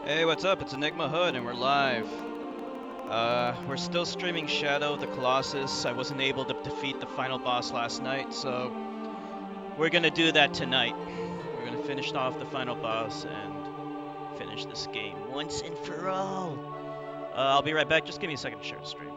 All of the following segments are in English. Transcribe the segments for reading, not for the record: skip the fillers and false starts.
Hey, what's up? It's EnigmaHood and we're live. We're still streaming Shadow of the Colossus. I wasn't able to defeat the final boss last night, so we're gonna do that tonight. We're gonna finish off the final boss and finish this game once and for all. I'll be right back. Just give me a second to share the stream.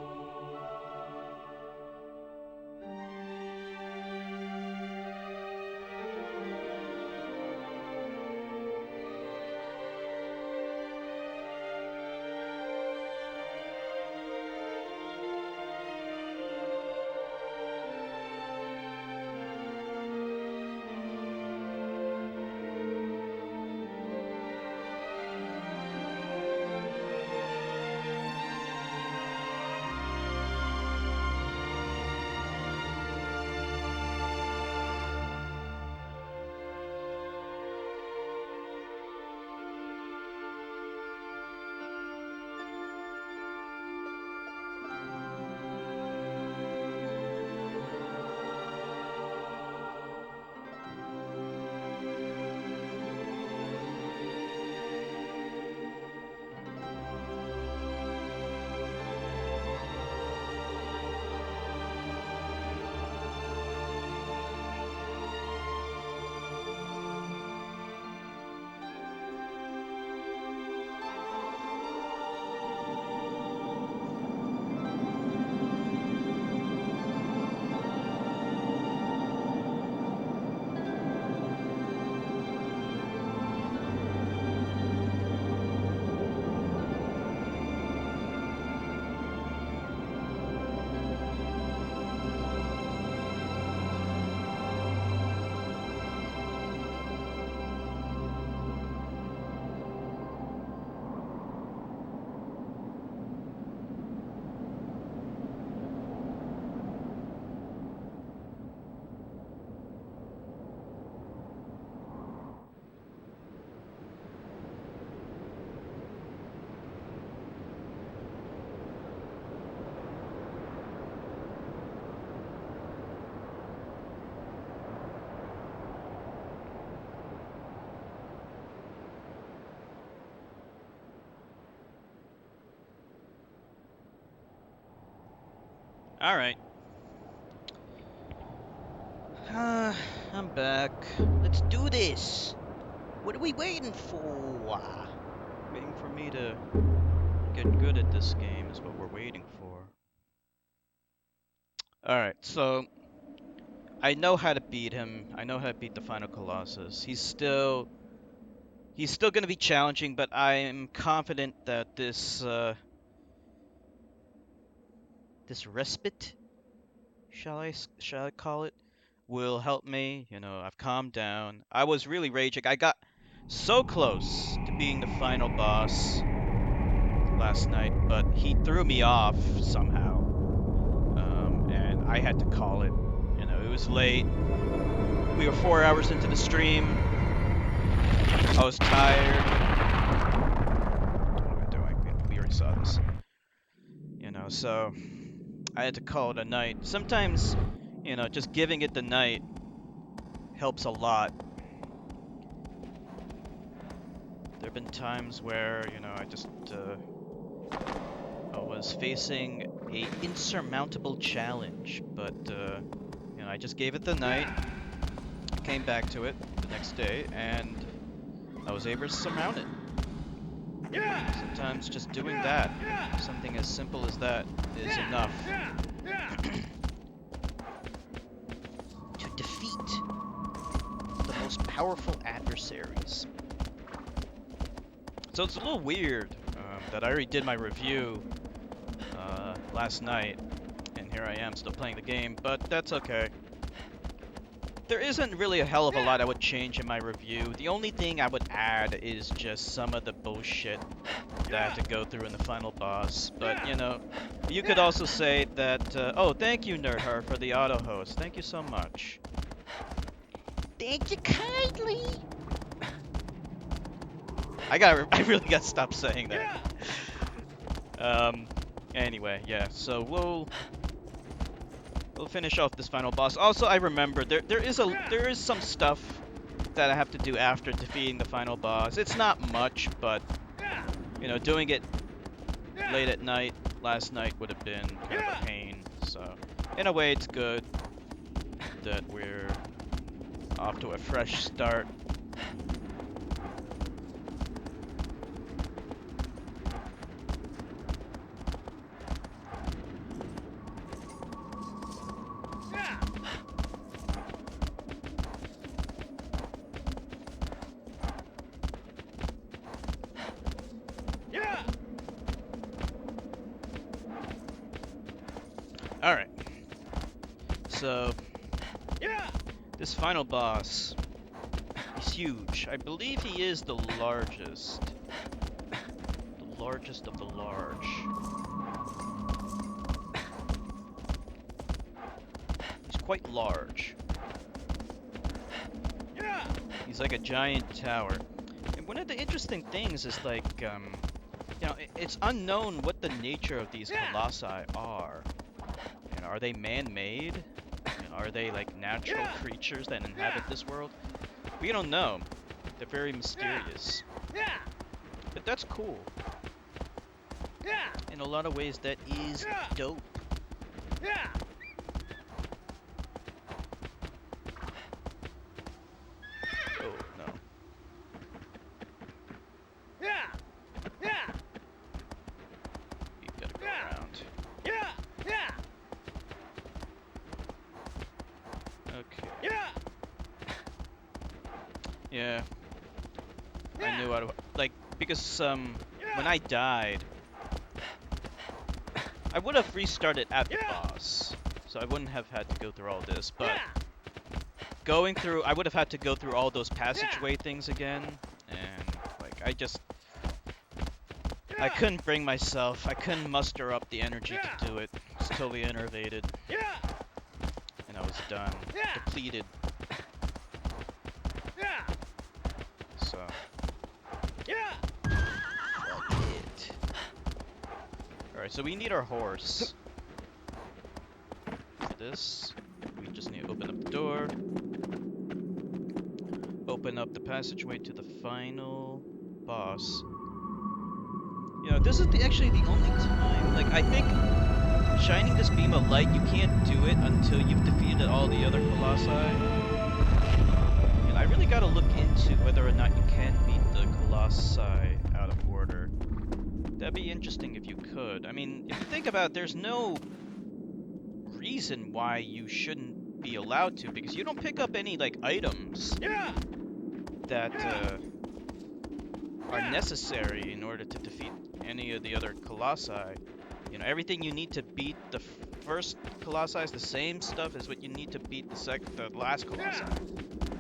Alright. I'm back. Let's do this! What are we waiting for? Waiting for me to get good at this game is what we're waiting for. Alright, so I know how to beat him. I know how to beat the final Colossus. He's still going to be challenging, but I am confident that this respite, shall I call it, will help me. You know, I've calmed down. I was really raging. I got so close to being the final boss last night, but he threw me off somehow, and I had to call it. You know, it was late. We were 4 hours into the stream. I was tired. What am I doing? We already saw this. You know, so I had to call it a night. Sometimes, you know, just giving it the night helps a lot. There have been times where, you know, I was facing a insurmountable challenge, but, you know, I just gave it the night, came back to it the next day, and I was able to surmount it. Sometimes just doing that, something as simple as that, is enough to defeat the most powerful adversaries. So it's a little weird that I already did my review last night, and here I am still playing the game, but that's okay. There isn't really a hell of a lot I would change in my review. The only thing I would add is just some of the bullshit that I have to go through in the final boss. But, you know, you could also say that, oh, thank you, Nerdhar, for the auto-host. Thank you so much. Thank you kindly. I really gotta stop saying that. Anyway, yeah, so we'll finish off this final boss. Also, I remember there is some stuff that I have to do after defeating the final boss. It's not much, but You know, doing it late at night last night would have been kind of a pain. So, in a way, it's good that we're off to a fresh start. Alright. So, this final boss is huge. I believe he is the largest. The largest of the large. He's quite large. He's like a giant tower. And one of the interesting things is like, you know, it's unknown what the nature of these colossi are. You know, are they man-made? You know, are they like natural creatures that inhabit this world? We don't know. They're very mysterious. But that's cool. In a lot of ways, that is dope. Oh, no. You gotta go around. Okay. Yeah. I knew I'd... Like, because, when I died, I would have restarted at the boss. So I wouldn't have had to go through all this, but... Going through... I would have had to go through all those passageway things again, and, like, I couldn't bring myself, I couldn't muster up the energy to do it. I was totally enervated. And I was done. Depleted. So... Fuck it. Alright, so we need our horse. For this, we just need to open up the door. Open up the passageway to the final boss. You know, this is actually the only time, like, I think shining this beam of light, you can't do it until you've defeated all the other colossi. And I really gotta look into whether or not you can beat the colossi out of order. That'd be interesting if you could. I mean, if you think about it, there's no reason why you shouldn't be allowed to, because you don't pick up any, like, items that are necessary in order to defeat any of the other colossi. You know, everything you need to beat the first colossi is the same stuff as what you need to beat the last colossi.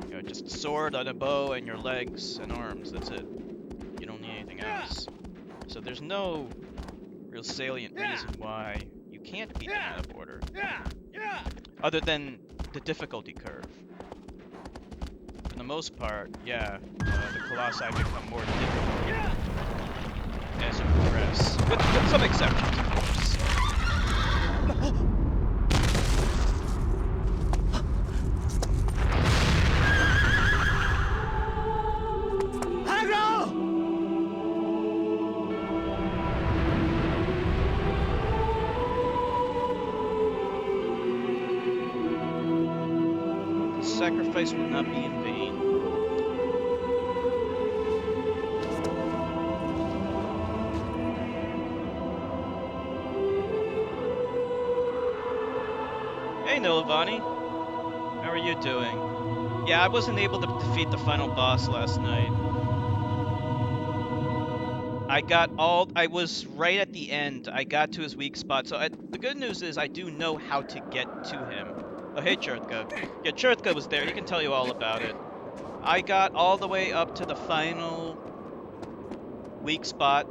You know, just a sword and a bow and your legs and arms, that's it. You don't need anything else. So there's no real salient reason why you can't beat them out of order. Other than the difficulty curve. For the most part, yeah, the colossi become more difficult as you progress. With some exceptions, of course. The sacrifice will not be in vain. Hey Nilavani, how are you doing? Yeah, I wasn't able to defeat the final boss last night. I was right at the end. I got to his weak spot. So the good news is I do know how to get to him. Oh, hey Chertka. Yeah, Chertka was there. He can tell you all about it. I got all the way up to the final weak spot.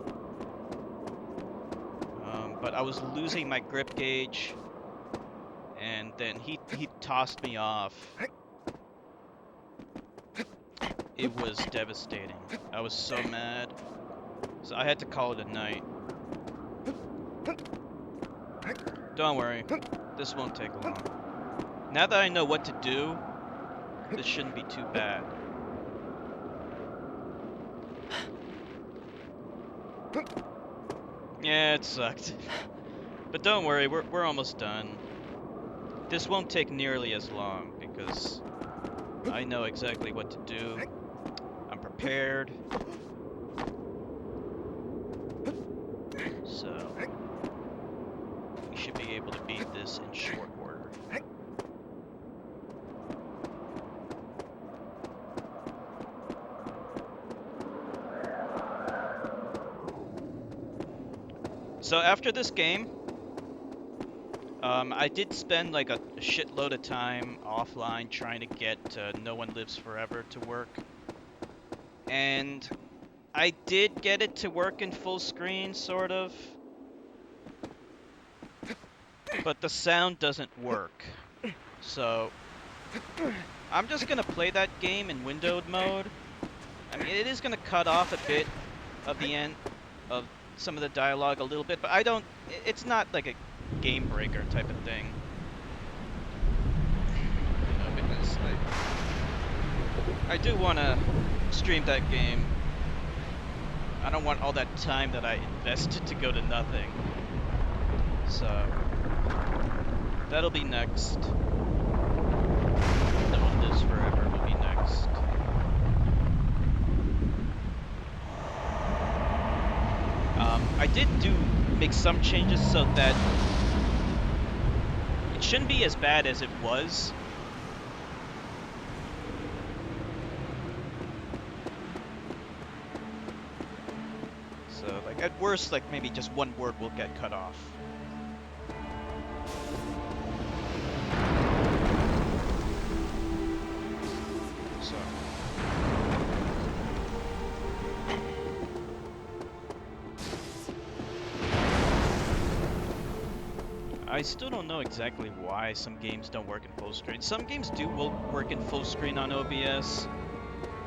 But I was losing my grip gauge. And then he tossed me off. It was devastating. I was so mad. So I had to call it a night. Don't worry. This won't take long. Now that I know what to do, this shouldn't be too bad. Yeah, it sucked. But don't worry, we're almost done. This won't take nearly as long because I know exactly what to do. I'm prepared. So we should be able to beat this in short order. So after this game, I did spend like a shitload of time offline trying to get No One Lives Forever to work. And I did get it to work in full screen, sort of. But the sound doesn't work. So I'm just gonna play that game in windowed mode. I mean, it is gonna cut off a bit of the end of some of the dialogue a little bit, but it's not like a game breaker type of thing. You know, because I do want to stream that game. I don't want all that time that I invested to go to nothing. So that'll be next. No One Lives Forever will be next. I did make some changes so that it shouldn't be as bad as it was. So, like, at worst, like, maybe just one word will get cut off. So. I still don't know exactly why some games don't work in full screen. Some games do work in full screen on OBS.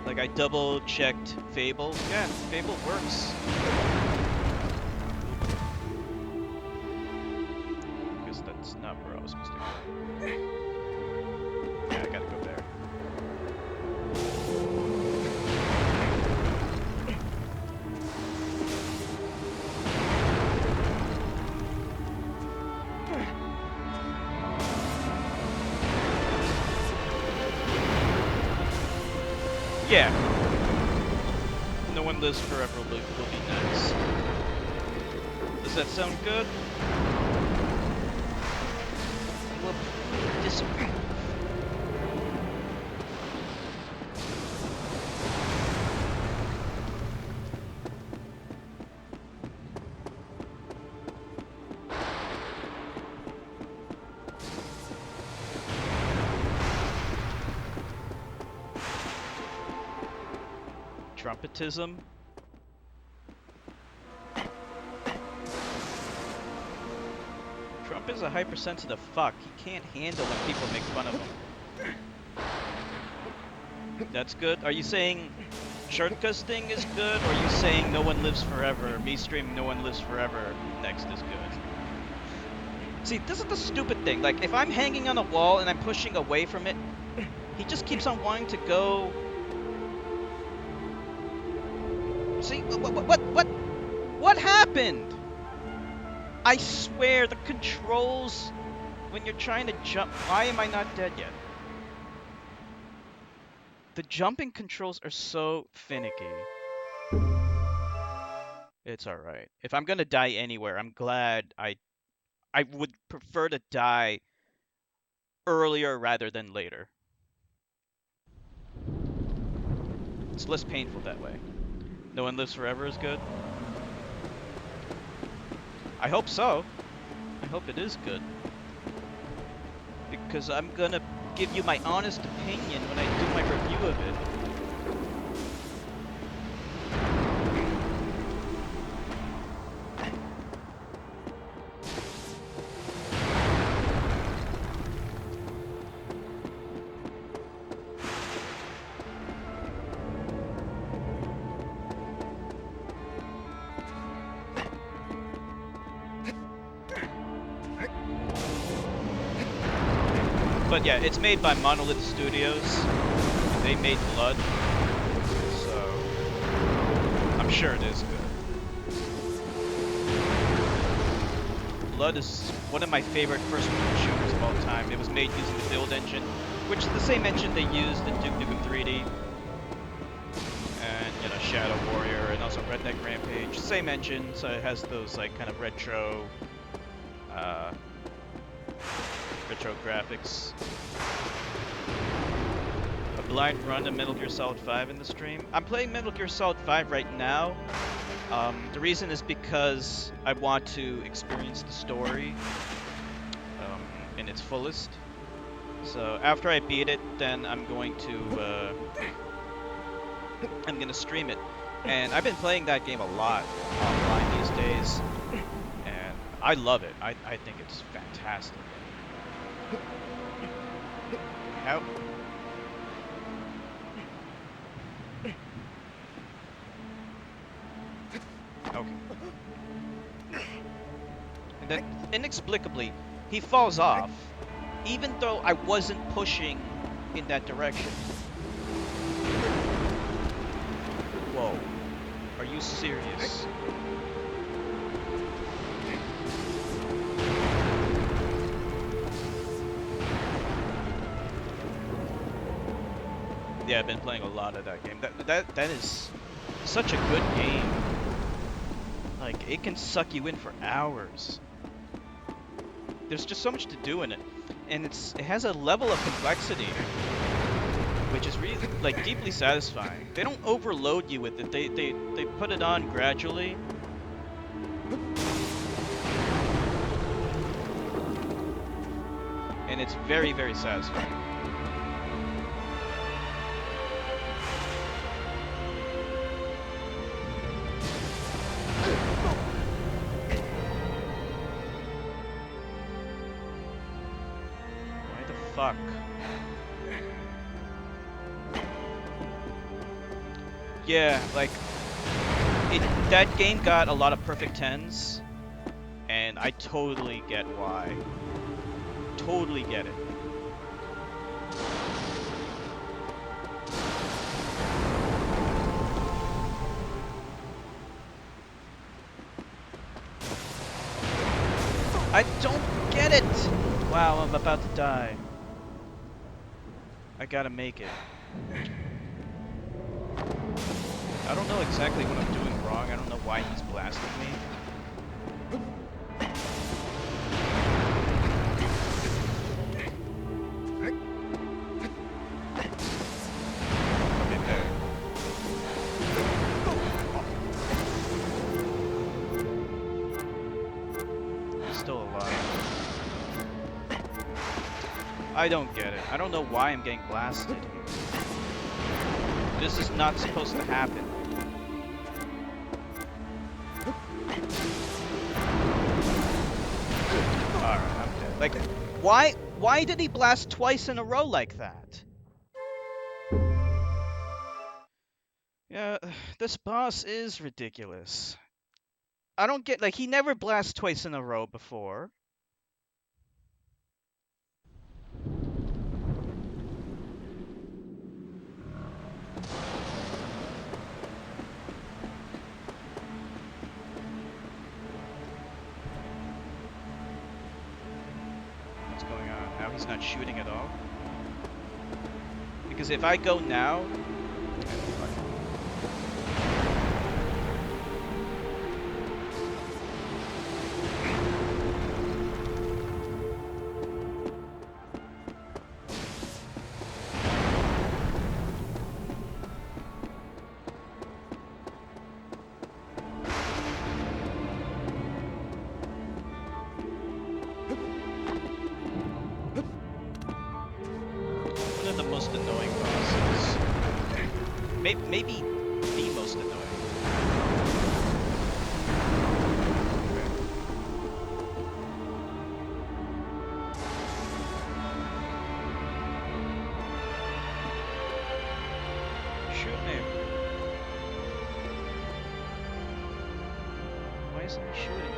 Like, I double-checked Fable. Yeah, Fable works. Because that's not where I was supposed to go. Yeah, I gotta go there. Yeah. No One Lives Forever will be next. Does that sound good? Well, disagree. Trumpetism. Trump is a hypersensitive fuck. He can't handle when people make fun of him. That's good. Are you saying Shurtka's thing is good, or are you saying No One Lives Forever, me streaming No One Lives Forever next is good? See, this is the stupid thing. Like, if I'm hanging on a wall and I'm pushing away from it, he just keeps on wanting to go. See, what happened? I swear, the controls, when you're trying to jump, why am I not dead yet? The jumping controls are so finicky. It's alright. If I'm gonna die anywhere, I'm glad I would prefer to die earlier rather than later. It's less painful that way. No One Lives Forever is good? I hope so. I hope it is good. Because I'm gonna give you my honest opinion when I do my review of it. But yeah, it's made by Monolith Studios. They made Blood, so I'm sure it is good. Blood is one of my favorite first-person shooters of all time. It was made using the Build engine, which is the same engine they used in Duke Nukem 3D. And, you know, Shadow Warrior and also Redneck Rampage. Same engine, so it has those, like, kind of retro graphics. A blind run of Metal Gear Solid 5 in the stream. I'm playing Metal Gear Solid 5 right now. The reason is because I want to experience the story in its fullest. So after I beat it, then I'm going to stream it. And I've been playing that game a lot online these days, and I love it. I think it's fantastic. How? Okay. And then, inexplicably, he falls off, even though I wasn't pushing in that direction. Whoa. Are you serious? Yeah, I've been playing a lot of that game. That is such a good game. Like, it can suck you in for hours. There's just so much to do in it, and it has a level of complexity which is really, like, deeply satisfying. They don't overload you with it. They put it on gradually. And it's very, very satisfying. Why the fuck? Yeah, like, that game got a lot of perfect 10s, and I totally get why. Totally get it. I don't get it! Wow, I'm about to die. I gotta make it. I don't know exactly what I'm doing wrong. I don't know why he's blasting me. Okay, there. He's still alive. I don't get it. I don't know why I'm getting blasted. This is not supposed to happen. Alright, I'm dead. Like, why did he blast twice in a row like that? Yeah, this boss is ridiculous. I don't get, like, he never blasts twice in a row before. He's not shooting at all. Because if I go now... Maybe the most annoying. Shoot him. Why isn't he shooting?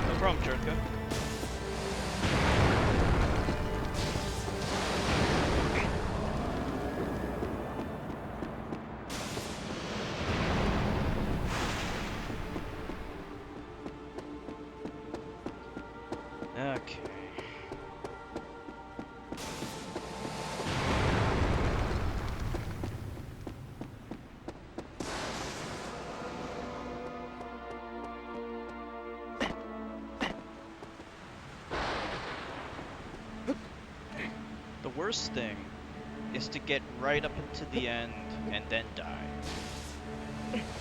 No problem, Jertka. worst thing is to get right up into the end and then die.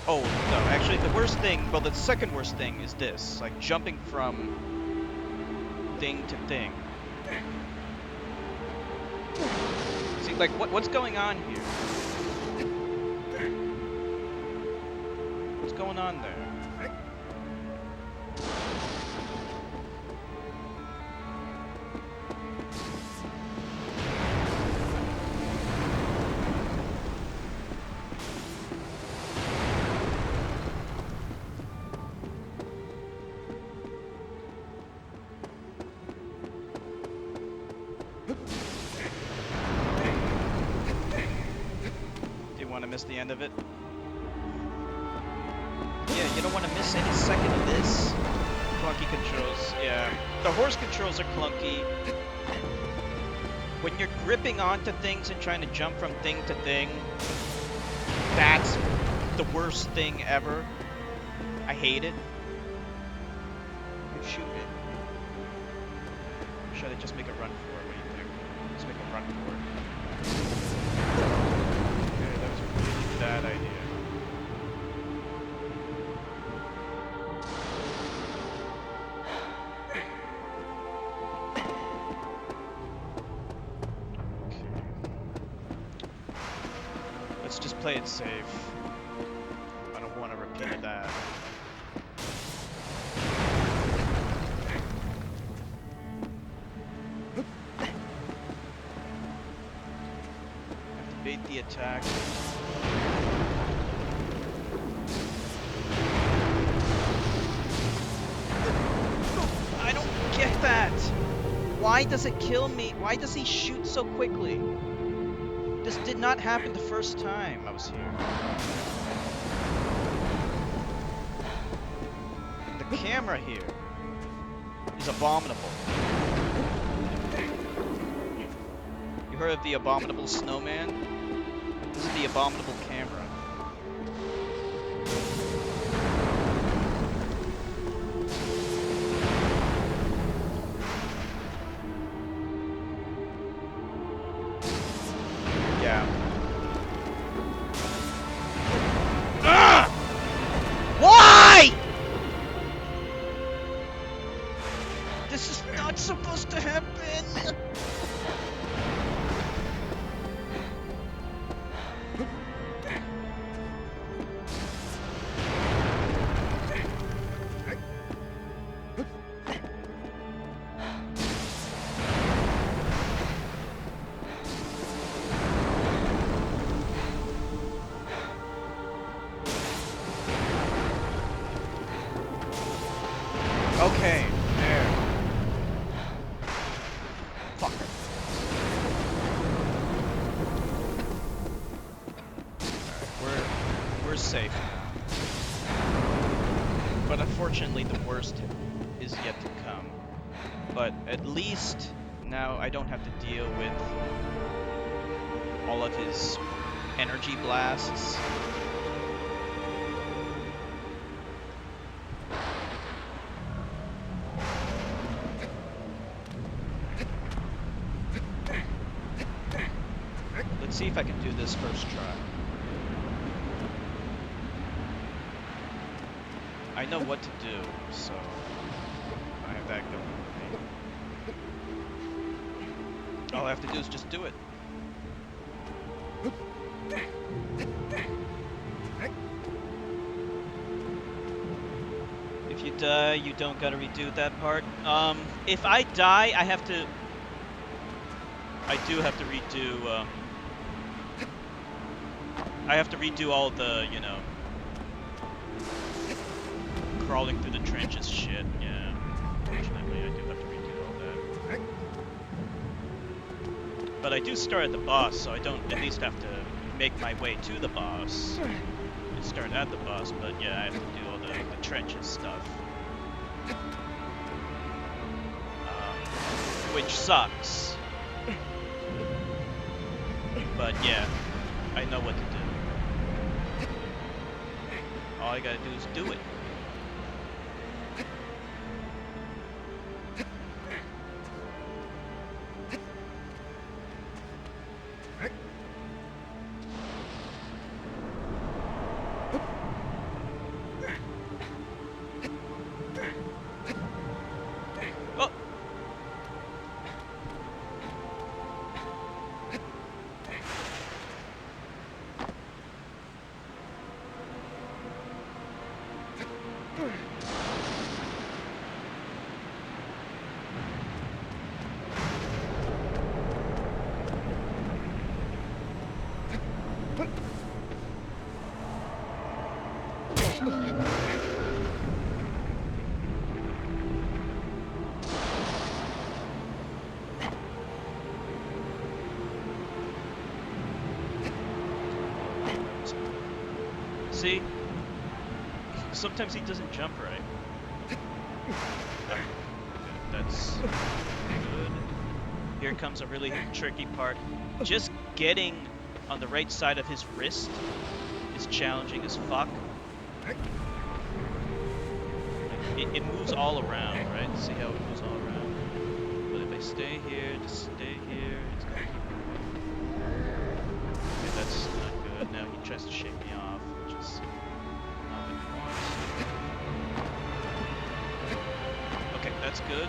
Oh, no, actually the worst thing, well the second worst thing is this, like jumping from thing to thing. See, like, what's going on here? What's going on there? Miss the end of it. Yeah, you don't want to miss any second of this. Clunky controls, yeah. The horse controls are clunky. When you're gripping onto things and trying to jump from thing to thing, that's the worst thing ever. I hate it. You shoot it. Or should I just make a run for it? What do you think? Let's make a run for it. Bad idea. Okay. Let's just play it safe. I don't want to repeat that. Have to bait the attack. That? Why does it kill me? Why does he shoot so quickly? This did not happen the first time I was here. The camera here is abominable. You heard of the abominable snowman? This is the abominable camera. Supposed to happen. Okay, there. Fucker. Alright, we're safe now. But unfortunately the worst is yet to come. But at least now I don't have to deal with all of his energy blasts. Let's see if I can do this first try. I know what to do, so I have that going with me. All I have to do is just do it. If you die, you don't gotta redo that part. If I die, I do have to redo, I have to redo all the, you know, crawling through the trenches shit, yeah. Unfortunately, I do have to redo all that. But I do start at the boss, so I don't at least have to make my way to the boss and start at the boss, but yeah, I have to do all the trenches stuff. Which sucks. But yeah, I know what to do. All I gotta do is do it. See? Sometimes he doesn't jump right. Okay, that's good. Here comes a really tricky part. Just getting on the right side of his wrist is challenging as fuck. It moves all around, right? See how it moves all around? But if I stay here, just stay here, it's gonna keep moving. Okay, that's not good. Now he tries to shake me off, which is not what he wants. Okay, that's good.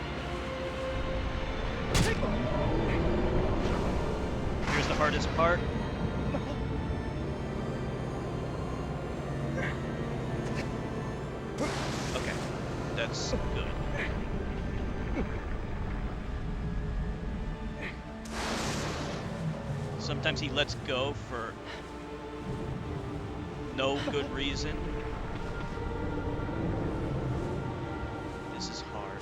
Here's the hardest part. Okay, that's good. Sometimes he lets go for no good reason. This is hard.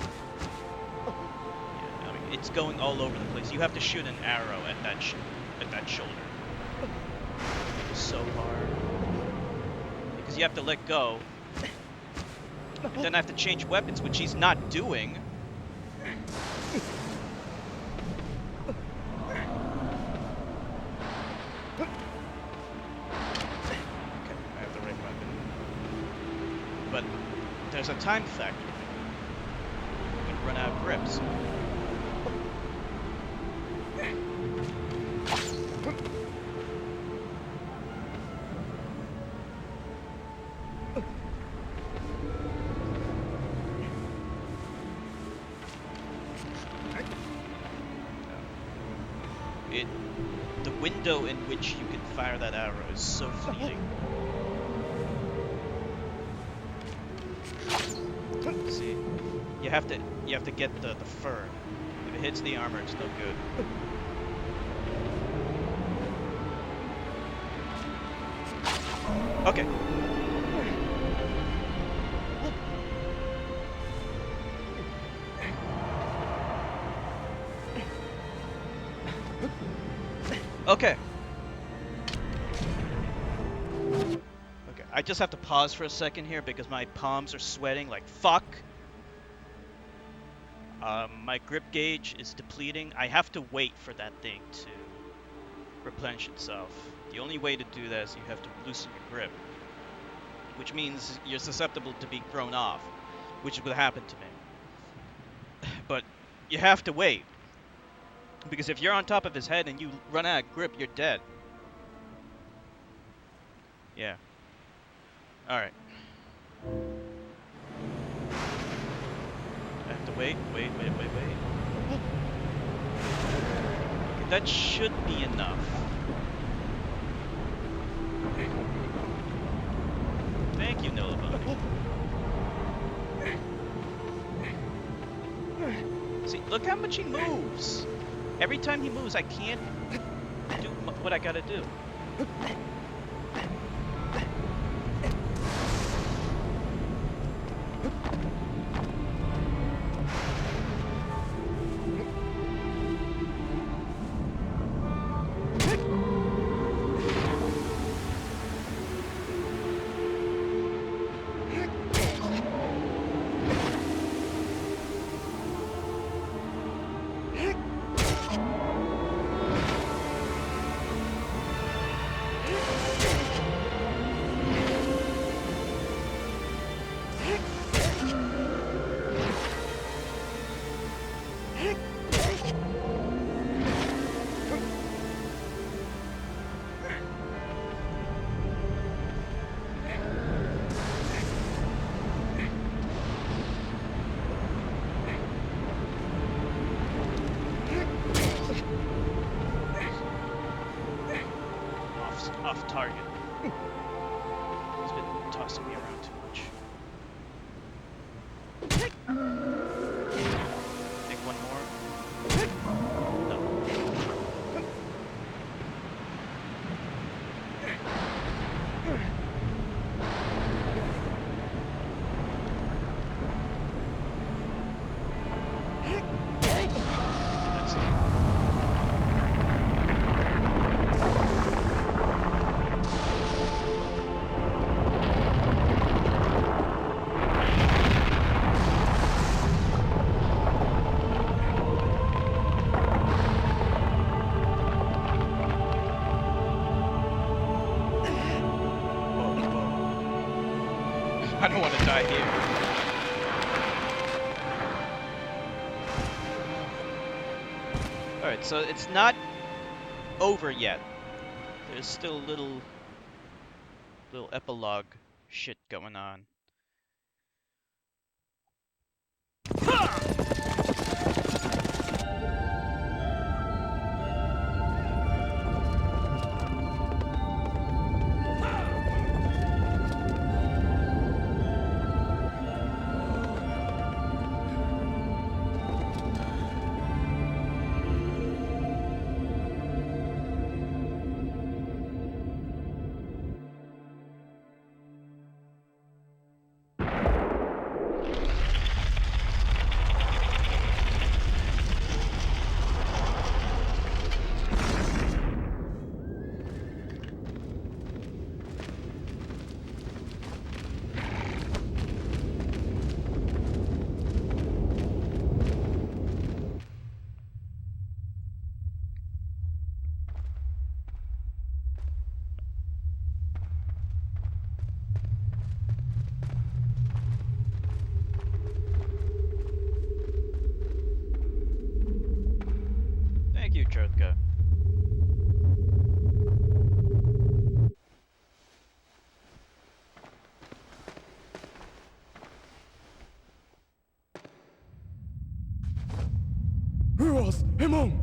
Yeah, I mean, it's going all over the place. You have to shoot an arrow at that shoulder. It's so hard because you have to let go, and then I have to change weapons, which he's not doing. But there's a time factor. I'm gonna run out of grips. The window in which you can fire that arrow is so fleeting. See, you have to get the fur. If it hits the armor, it's no good. Okay. Okay. Okay, I just have to pause for a second here because my palms are sweating like fuck. My grip gauge is depleting. I have to wait for that thing to replenish itself. The only way to do that is you have to loosen your grip, which means you're susceptible to be thrown off, which is what happened to me. But you have to wait, because if you're on top of his head and you run out of grip, you're dead. Yeah. Alright. I have to wait. Okay, that should be enough. Thank you, Nilaboni. See, look how much he moves. Every time he moves, I can't do what I gotta do. Off target. He's been tossing me around too much. Take one more. No. I don't want to die here. Alright, so it's not over yet. There's still a little epilogue shit going on. Thank you, Chotka. Ruas, Hemon!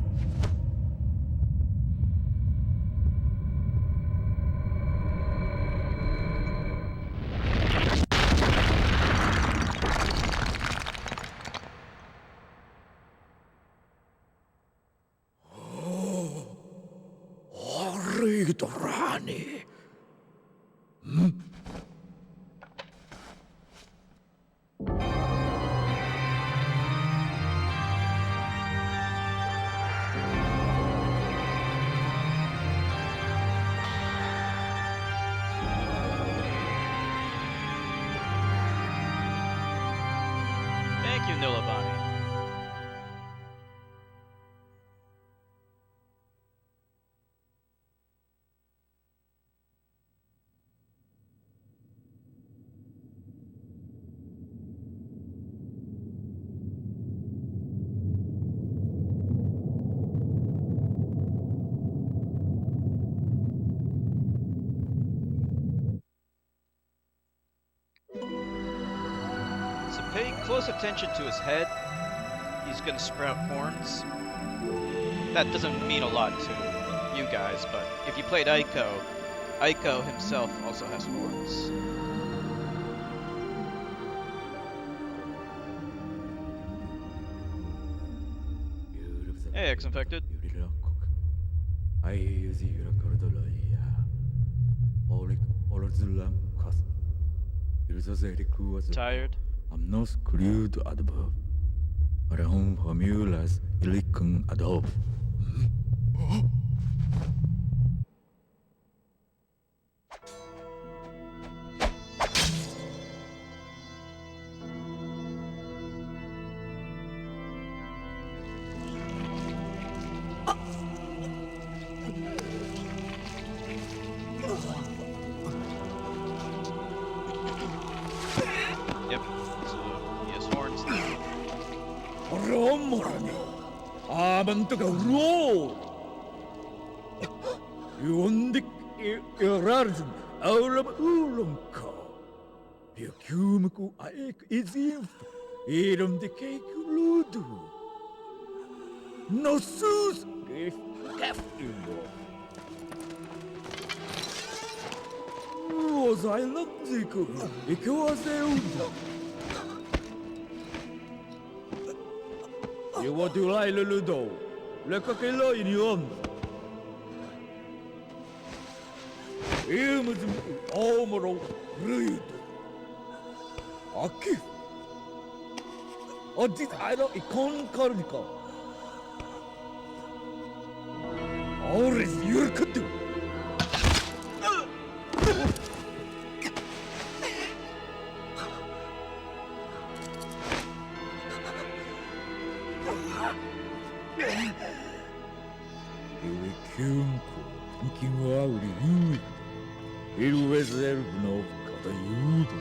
Rani. Thank you, Nilabani. So pay close attention to his head. He's gonna sprout horns. That doesn't mean a lot to you guys, but if you played Aiko himself also has horns. Hey, X-Infected. Tired? I'm not screwed above. But home formulas ilikung adov. Yep. So he has horns now. Romorani. Amantuga ro. Yondik irarzen aulam ulunka. Yakumku aek izim. Irum de cake ludu. No sus. Rosa Lanzico. Ikuazeuda. You want to lie, Ludo? Le coquelo in yon. Imagine Omoro Rude. Aki. Odit Iro Icon Cornico. Or is your kudu? Il reserve no Katayudo.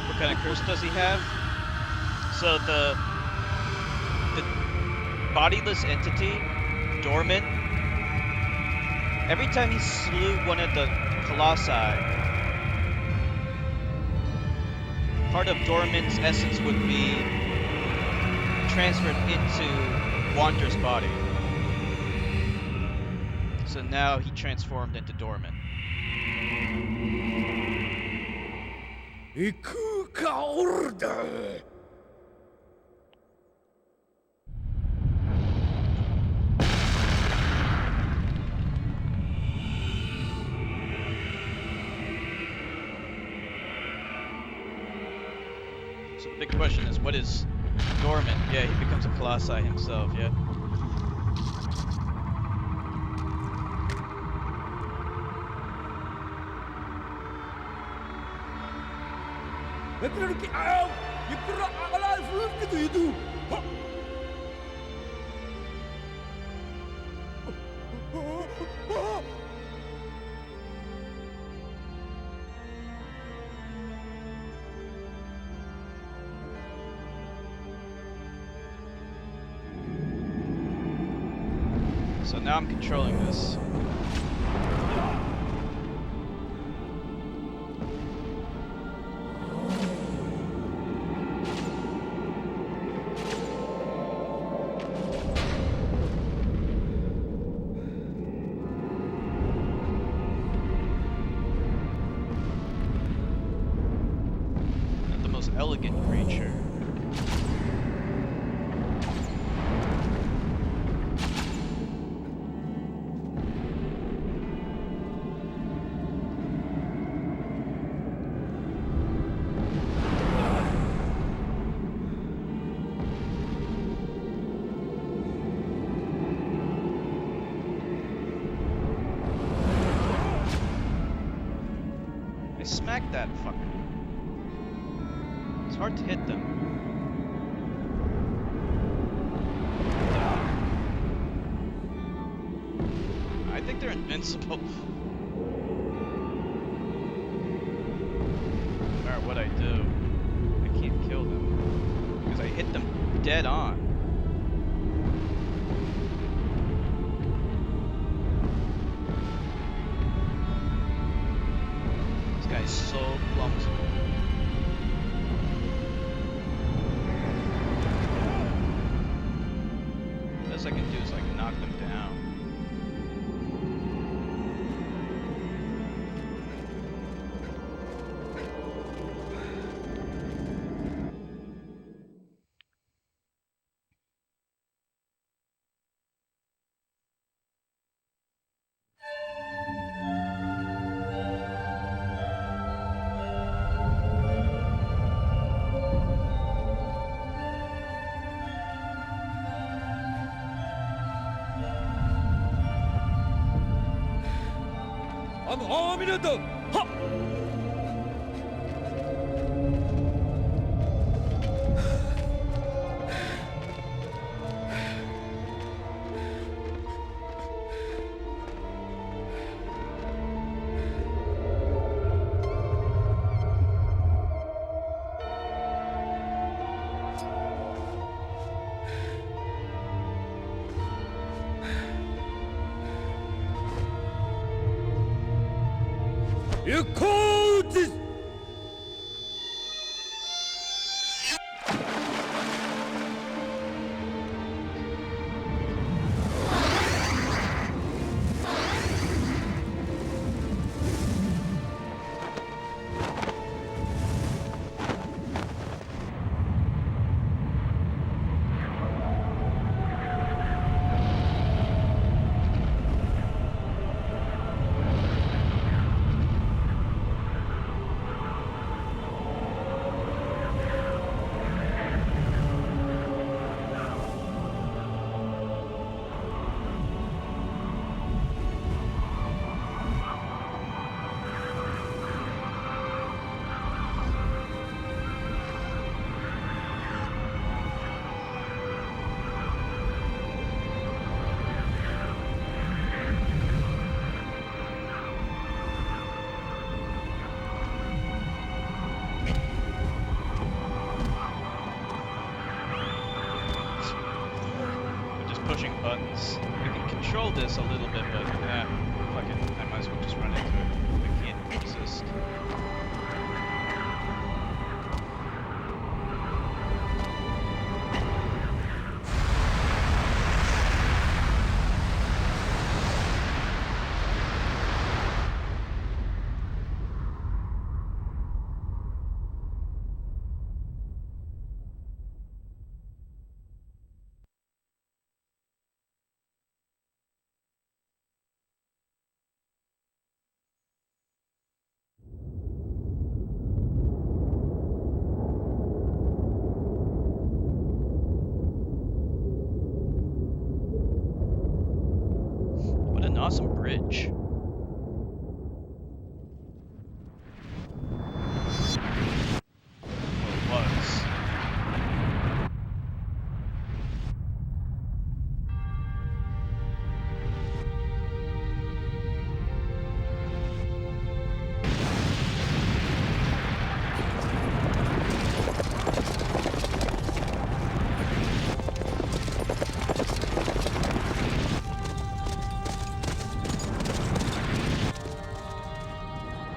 What kind of curse does he have? So the bodiless entity, Dorman, every time he slew one of the Colossi, part of Dorman's essence would be transferred into Wander's body. So now he transformed into Dorman. Ikuka order. So the big question is, what is Dorman? Yeah, he becomes a Colossi himself, yeah. So now I'm controlling this. Not the most elegant creature. Smack that fucker. It's hard to hit them. I think they're invincible. No matter what I do, I can't kill them. Because I hit them dead on. This guy's so clumsy. The best I can do is like knock them down. 안하미나다. 하. 이코지. I'm just pushing buttons. I can control this a little bit, but fuck it. I might as well just run into it. I can't resist. What an awesome bridge. Well, it was.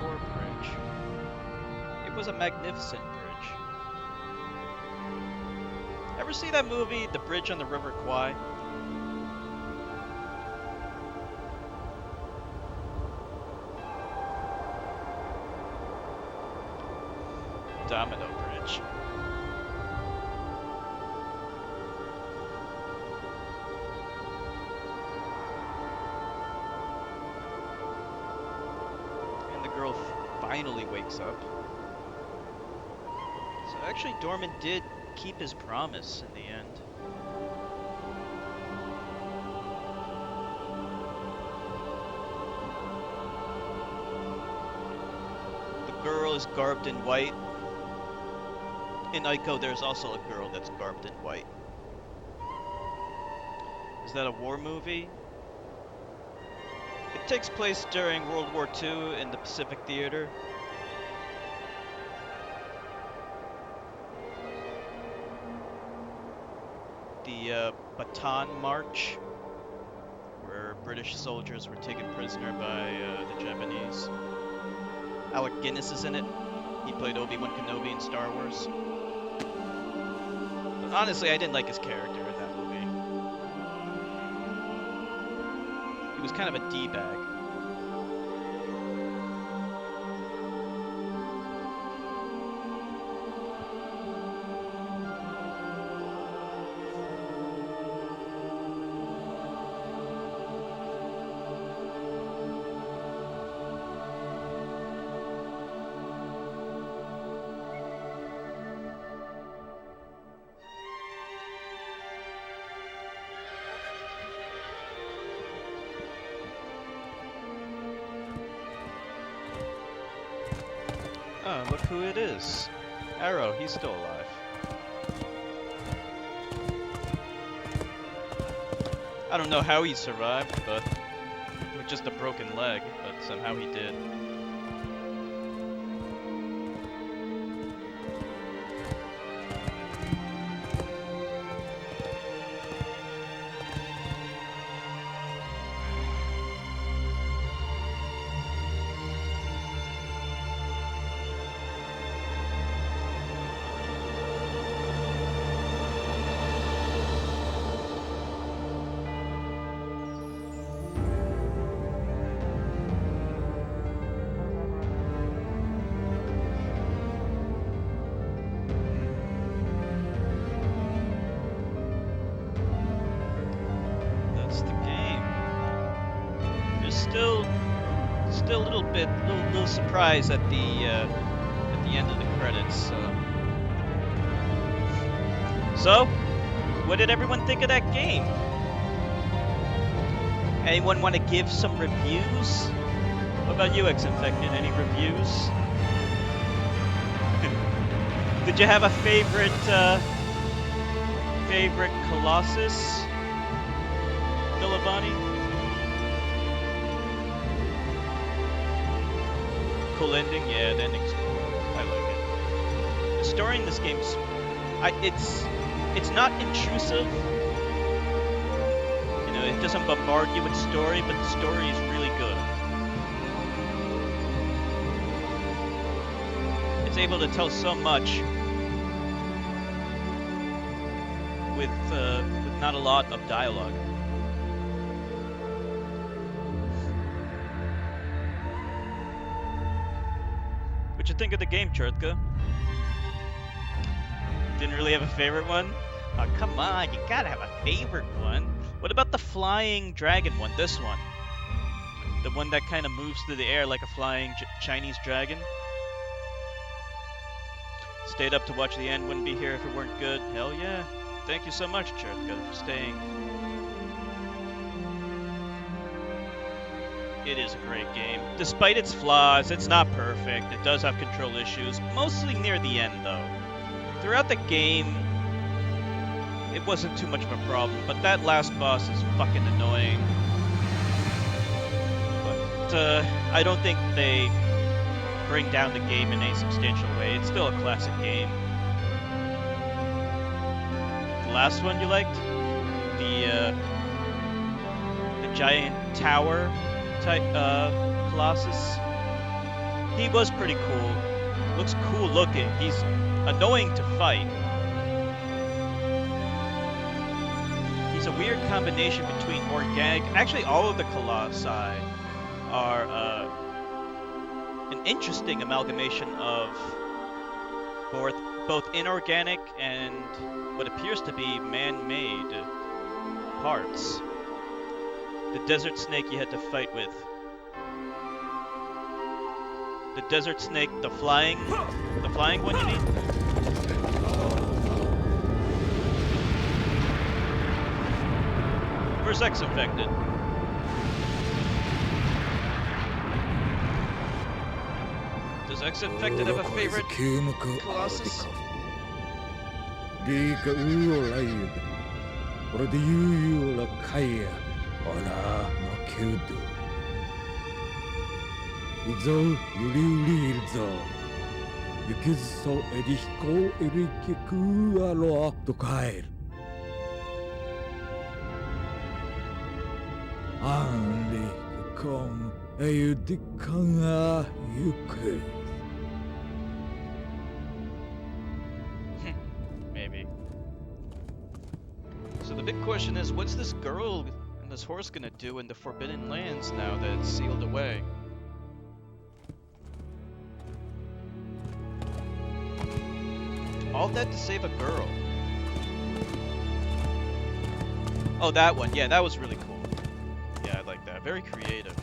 Poor bridge. It was a magnificent bridge. Ever see that movie, The Bridge on the River Kwai? Domino Bridge. And the girl finally wakes up. So actually, Dorman did keep his promise in the end. The girl is garbed in white. In Ico, there's also a girl that's garbed in white. Is that a war movie? It takes place during World War II in the Pacific Theater. The Bataan March, where British soldiers were taken prisoner by the Japanese. Alec Guinness is in it. He played Obi-Wan Kenobi in Star Wars. But honestly, I didn't like his character in that movie. He was kind of a D-bag. Oh, look who it is. Arrow, he's still alive. I don't know how he survived, but with just a broken leg, but somehow he did. That's the game. There's still a little surprise at the end of the credits. So, what did everyone think of that game? Anyone want to give some reviews? What about you, X-Infected? Any reviews? Did you have a favorite Colossus, Milavani? Cool ending? Yeah, the ending's cool. I like it. The story in this game's... it's not intrusive. You know, it doesn't bombard you with story, but the story is really good. It's able to tell so much with not a lot of dialogue. What'd you think of the game, Chertka? Didn't really have a favorite one? Oh, come on, you gotta have a favorite one. What about the flying dragon one, this one? The one that kind of moves through the air like a flying Chinese dragon? Stayed up to watch the end, wouldn't be here if it weren't good. Hell yeah. Thank you so much, Chertka, for staying. It is a great game. Despite its flaws, it's not perfect. It does have control issues, mostly near the end though. Throughout the game, it wasn't too much of a problem, but that last boss is fucking annoying. But I don't think they bring down the game in a substantial way. It's still a classic game. The last one you liked? The giant tower type Colossus. He was pretty cool. Looks cool looking. He's annoying to fight. He's a weird combination between organic. Actually, all of the Colossi are an interesting amalgamation of both inorganic and what appears to be man-made parts. The desert snake you had to fight with. The desert snake, the flying one you mean? Where's X-Infected? Does X-Infected have a favorite Colossus? Maybe. So the big question is, what's this girl and this horse gonna do in the Forbidden Lands now that it's sealed away? All that to save a girl. Oh, that one. Yeah, that was really cool. Yeah, I like that. Very creative.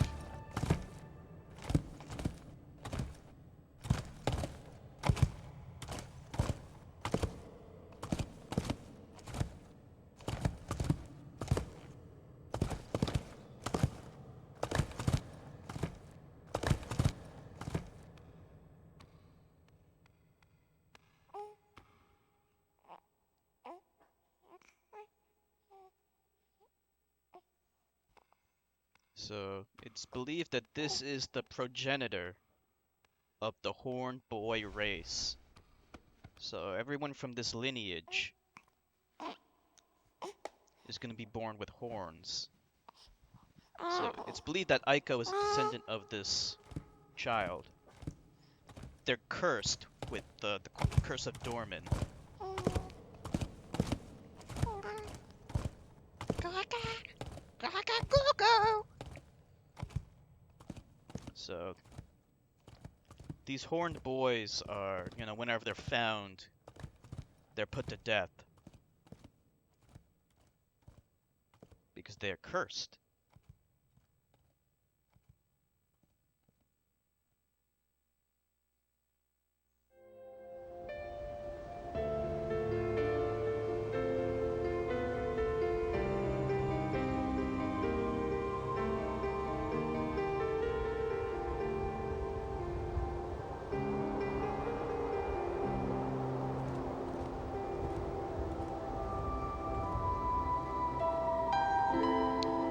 So it's believed that this is the progenitor of the Horned Boy race. So everyone from this lineage is going to be born with horns. So it's believed that Aiko is a descendant of this child. They're cursed with the curse of Dorman. So these horned boys are, whenever they're found, they're put to death because they are cursed.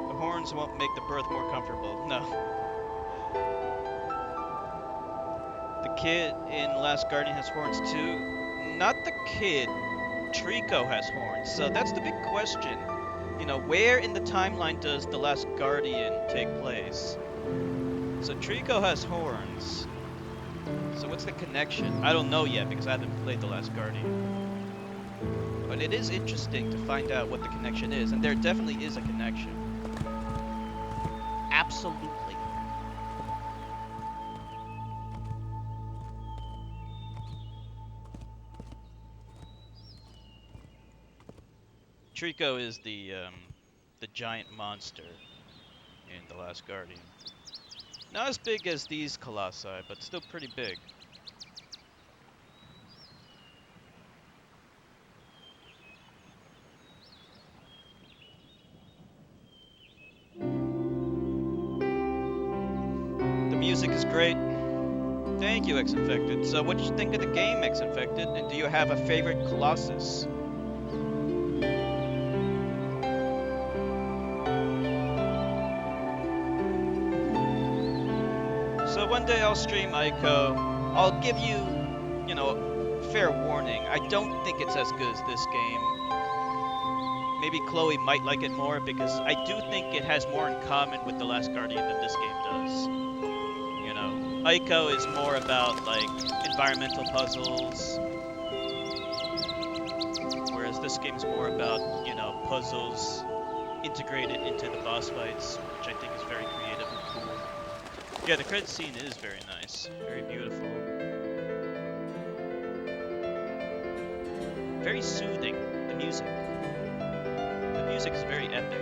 The horns won't make the birth more comfortable. No. The kid in Last Guardian has horns too. Not the kid. Trico has horns. So that's the big question. Where in the timeline does The Last Guardian take place? So Trico has horns. So what's the connection? I don't know yet because I haven't played The Last Guardian. But it is interesting to find out what the connection is, and there definitely is a connection. Absolutely. Trico is the giant monster in The Last Guardian. Not as big as these Colossi, but still pretty big. The music is great. Thank you, X-Infected. So what did you think of the game, X-Infected? And do you have a favorite Colossus? So one day I'll stream Ico. I'll give you, fair warning. I don't think it's as good as this game. Maybe Chloe might like it more because I do think it has more in common with The Last Guardian than this game does. Ico is more about like environmental puzzles, whereas this game's more about, puzzles integrated into the boss fights, which I think is very creative and cool. Yeah, the credit scene is very nice, very beautiful. Very soothing, the music. The music is very epic.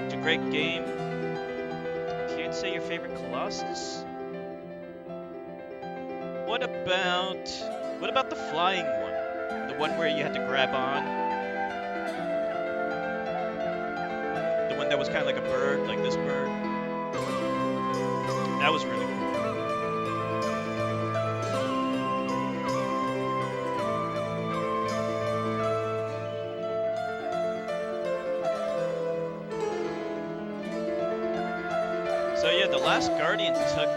It's a great game. Can't say your favorite Colossus? What about the flying one? The one where you had to grab on? The one that was kind of like a bird, like this bird? That was really cool. So yeah, The Last Guardian took,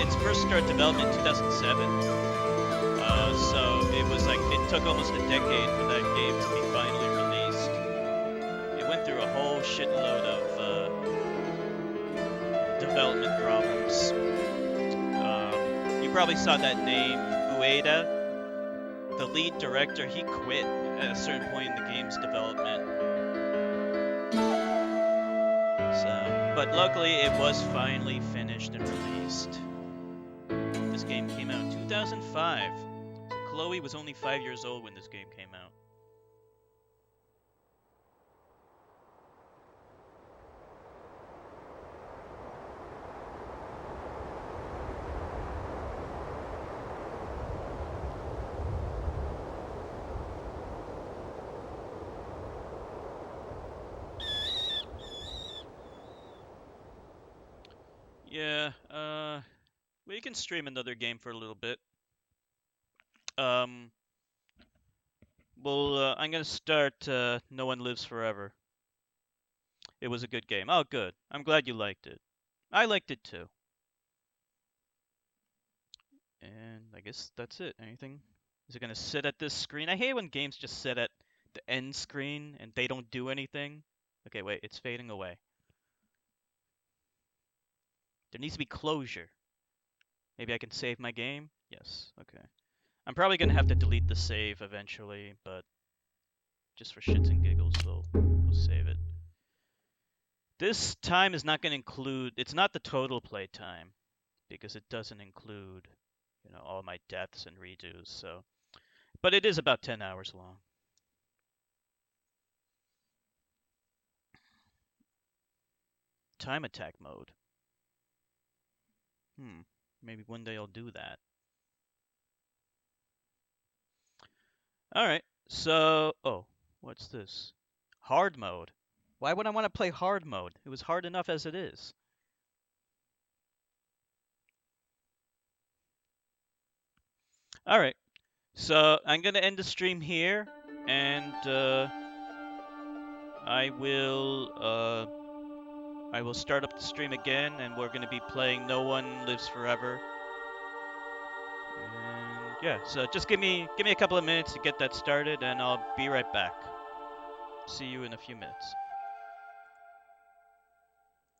its first started development in 2007. So it was like, it took almost a decade for that game to be finally released. It went through a whole shitload of development problems. You probably saw that name, Ueda. The lead director, he quit at a certain point in the game's development. But luckily it was finally finished and released. This game came out in 2005. So Chloe was only 5 years old when this game came out. Yeah, we can stream another game for a little bit. I'm gonna start No One Lives Forever. It was a good game. Oh, good. I'm glad you liked it. I liked it too. And I guess that's it. Anything? Is it gonna sit at this screen? I hate when games just sit at the end screen and they don't do anything. Okay, wait, it's fading away. There needs to be closure. Maybe I can save my game? Yes, okay. I'm probably gonna have to delete the save eventually, but just for shits and giggles, we'll save it. This time is not gonna include, it's not the total play time, because it doesn't include, all my deaths and redos, so. But it is about 10 hours long. Time attack mode. Maybe one day I'll do that. Alright, so, oh, what's this? Hard mode. Why would I want to play hard mode? It was hard enough as it is. Alright, so I'm gonna end the stream here, and I will start up the stream again, and we're gonna be playing No One Lives Forever. And yeah, so just give me a couple of minutes to get that started, and I'll be right back. See you in a few minutes.